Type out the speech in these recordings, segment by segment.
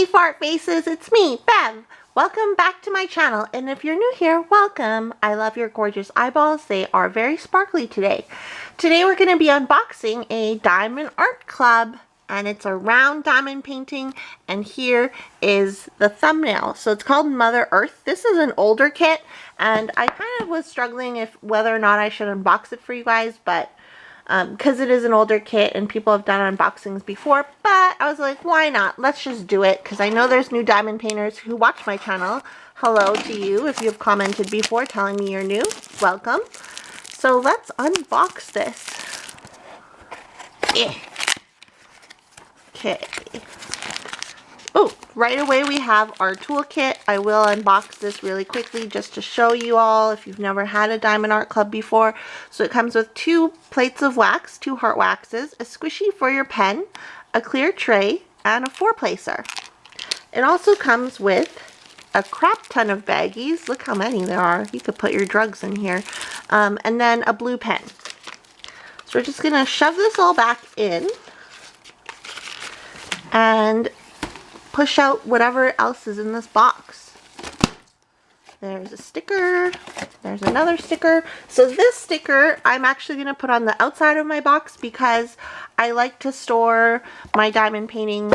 Hey fart faces, it's me, Bev. Welcome back to my channel, and if you're new here, welcome. I love your gorgeous eyeballs. They are very sparkly today. Today we're going to be unboxing a Diamond Art Club, and it's a round diamond painting, and here is the thumbnail. So it's called Mother Earth. This is an older kit, and I kind of was struggling whether or not I should unbox it for you guys, but because it is an older kit and people have done unboxings before, but I was like, why not? Let's just do it, because I know there's new diamond painters who watch my channel. Hello to you. If you've commented before telling me you're new, welcome. So let's unbox this. Okay. Oh, right away we have our toolkit. I will unbox this really quickly just to show you all if you've never had a Diamond Art Club before. So it comes with 2 plates of wax, 2 heart waxes, a squishy for your pen, a clear tray, and a 4-placer. It also comes with a crap ton of baggies. Look how many there are. You could put your drugs in here. And then a blue pen. So we're just going to shove this all back in and push out whatever else is in this box. There's a sticker. There's another sticker. So this sticker I'm actually going to put on the outside of my box because I like to store my diamond paintings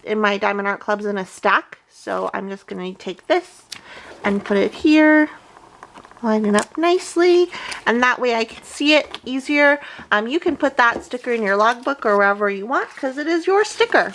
in my Diamond Art Clubs in a stack. So I'm just going to take this and put it here. Line it up nicely, and that way I can see it easier. You can put that sticker in your logbook or wherever you want because it is your sticker.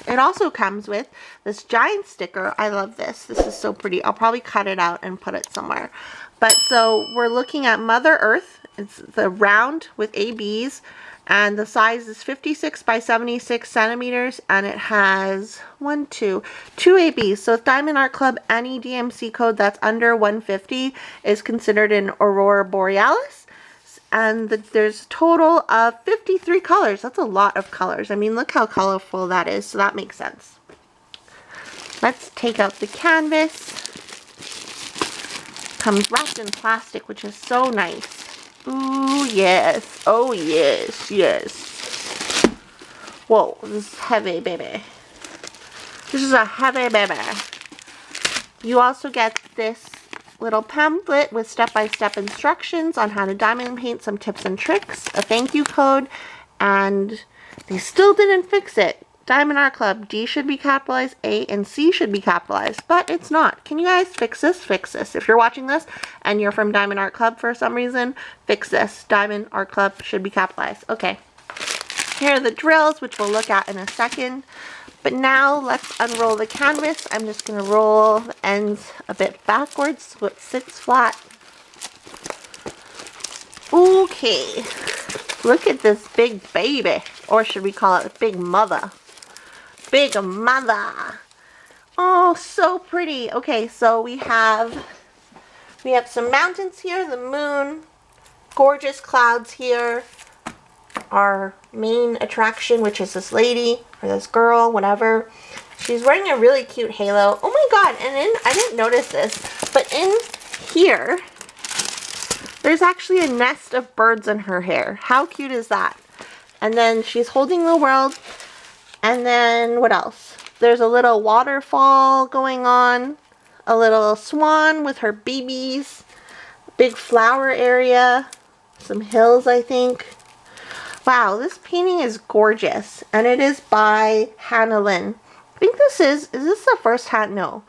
It also comes with this giant sticker. I love this. This is so pretty. I'll probably cut it out and put it somewhere. But so we're looking at Mother Earth. It's the round with ABs, and the size is 56 by 76 centimeters, and it has 2 ABs. So Diamond Art Club, any DMC code that's under 150 is considered an Aurora Borealis. And there's a total of 53 colors. That's a lot of colors. I mean, look how colorful that is. So that makes sense. Let's take out the canvas. Comes wrapped in plastic, which is so nice. Ooh, yes. Oh, yes. Yes. Whoa, this is heavy, baby. This is a heavy baby. You also get this little pamphlet with step-by-step instructions on how to diamond paint, some tips and tricks, a thank you code, and they still didn't fix it. Diamond Art Club, D should be capitalized, A and C should be capitalized, but it's not. Can you guys fix this? Fix this. If you're watching this and you're from Diamond Art Club for some reason, fix this. Diamond Art Club should be capitalized. Okay. Here are the drills, which we'll look at in a second. But now let's unroll the canvas. I'm just going to roll the ends a bit backwards so it sits flat. Okay. Look at this big baby. Or should we call it Big Mother? Big Mother. Oh, so pretty. Okay, so we have some mountains here, the moon, gorgeous clouds here. Our main attraction, which is this lady or this girl, whatever. She's wearing a really cute halo. Oh my god, and I didn't notice this, but in here there's actually a nest of birds in her hair. How cute is that? And then she's holding the world, and then what else? There's a little waterfall going on, a little swan with her babies, big flower area, some hills, I think. Wow, this painting is gorgeous, and it is by Lynn. I think is this the first no.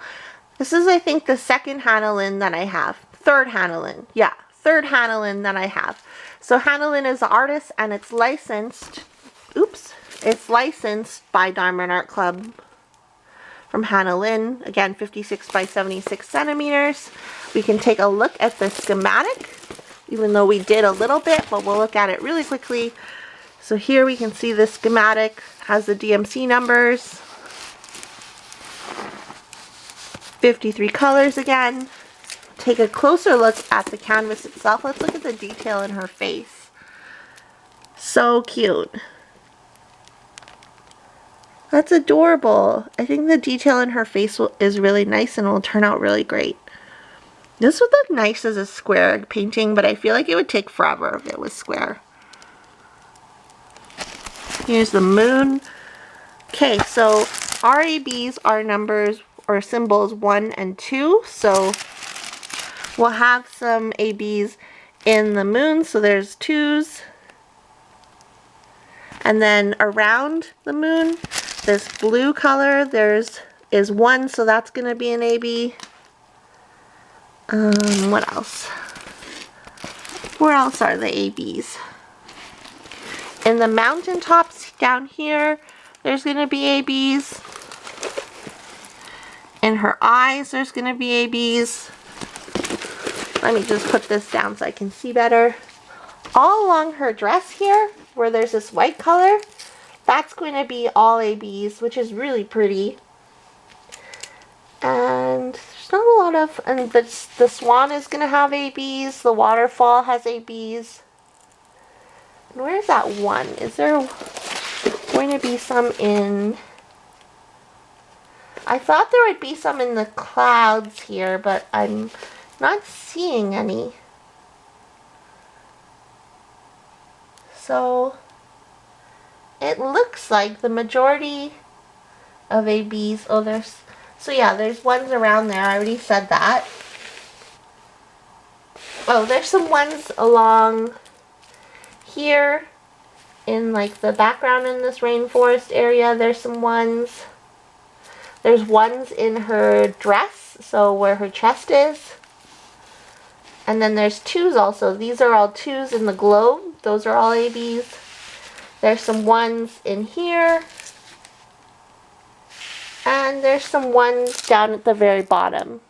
This is, I think, the second Lynn that I have. Third Lynn. Yeah, third Lynn that I have. So Lynn is the artist, and it's licensed, it's licensed by Diamond Art Club from Lynn. Again, 56 by 76 centimeters. We can take a look at the schematic, even though we did a little bit, but we'll look at it really quickly. So here we can see the schematic has the DMC numbers, 53 colors again. Take a closer look at the canvas itself. Let's look at the detail in her face. So cute. That's adorable. I think the detail in her face is really nice and will turn out really great. This would look nice as a square painting, but I feel like it would take forever if it was square. Here's the moon. Okay, so our ABs are numbers or symbols 1 and 2. So we'll have some ABs in the moon. So there's 2s. And then around the moon, this blue color, is 1. So that's going to be an AB. What else? Where else are the ABs? In the mountaintops down here, there's going to be ABs. In her eyes, there's going to be ABs. Let me just put this down so I can see better. All along her dress here, where there's this white color, that's going to be all ABs, which is really pretty. And there's not a lot of, and the swan is going to have ABs. The waterfall has ABs. And where's that one? Is there going to be some in... I thought there would be some in the clouds here, but I'm not seeing any. So it looks like the majority of ABs, there's ones around there. I already said that. Oh, there's some ones along here in like the background in this rainforest area. There's some ones. There's ones in her dress, so where her chest is. And then there's 2s also. These are all 2s in the globe. Those are all ABs. There's some 1s in here. And there's some 1s down at the very bottom.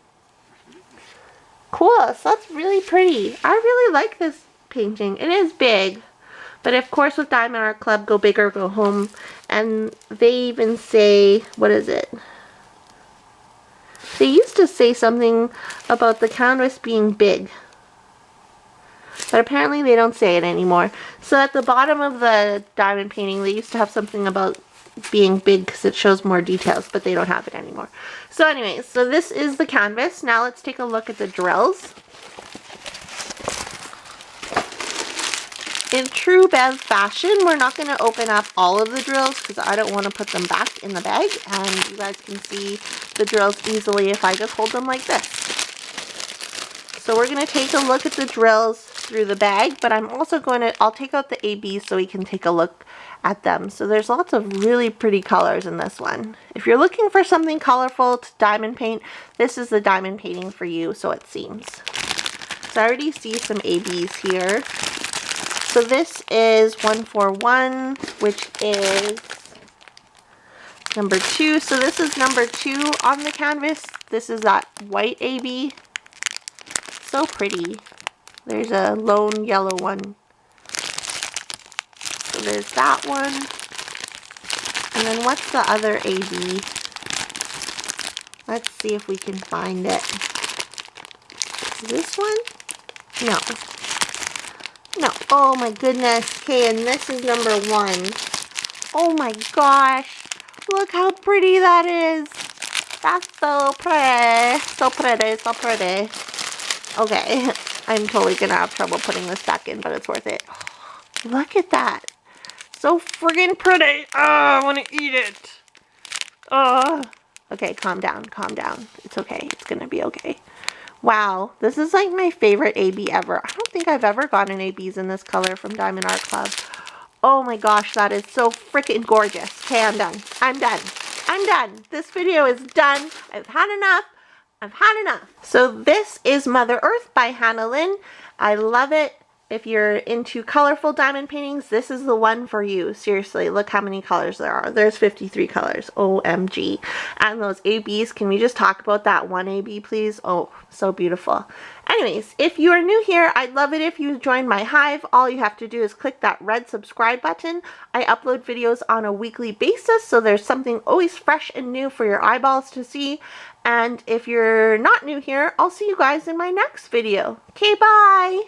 Cool, so that's really pretty. I really like this painting. It is big. But of course with Diamond Art Club, go big or go home. And they even say, what is it? They used to say something about the canvas being big. But apparently they don't say it anymore. So at the bottom of the diamond painting, they used to have something about being big because it shows more details, but they don't have it anymore. So anyways, so this is the canvas. Now let's take a look at the drills. In true Bev fashion, we're not going to open up all of the drills because I don't want to put them back in the bag, and you guys can see the drills easily if I just hold them like this. So we're going to take a look at the drills through the bag, but I'm also I'll take out the ABs so we can take a look at them. So there's lots of really pretty colors in this one. If you're looking for something colorful to diamond paint, this is the diamond painting for you, so it seems. So I already see some ABs here. So this is 141, which is number 2. So this is number 2 on the canvas. This is that white AB. So pretty. There's a lone yellow one. So there's that one. And then what's the other AB? Let's see if we can find it. Is this one? No. No. Oh my goodness. Okay, and this is number 1. Oh my gosh. Look how pretty that is. That's so pretty. So pretty. So pretty. Okay. I'm totally going to have trouble putting this back in, but it's worth it. Oh, look at that. So friggin' pretty. Oh, I want to eat it. Oh. Okay, calm down. Calm down. It's okay. It's going to be okay. Wow, this is like my favorite AB ever. I don't think I've ever gotten ABs in this color from Diamond Art Club. Oh my gosh, that is so freaking gorgeous. Okay, I'm done. I'm done. I'm done. This video is done. I've had enough. I've had enough. So this is Mother Earth by Lynn. I love it. If you're into colorful diamond paintings, this is the one for you. Seriously, look how many colors there are. There's 53 colors. OMG. And those ABs, can we just talk about that one AB, please? Oh, so beautiful. Anyways, if you are new here, I'd love it if you join my hive. All you have to do is click that red subscribe button. I upload videos on a weekly basis, so there's something always fresh and new for your eyeballs to see. And if you're not new here, I'll see you guys in my next video. Okay, bye!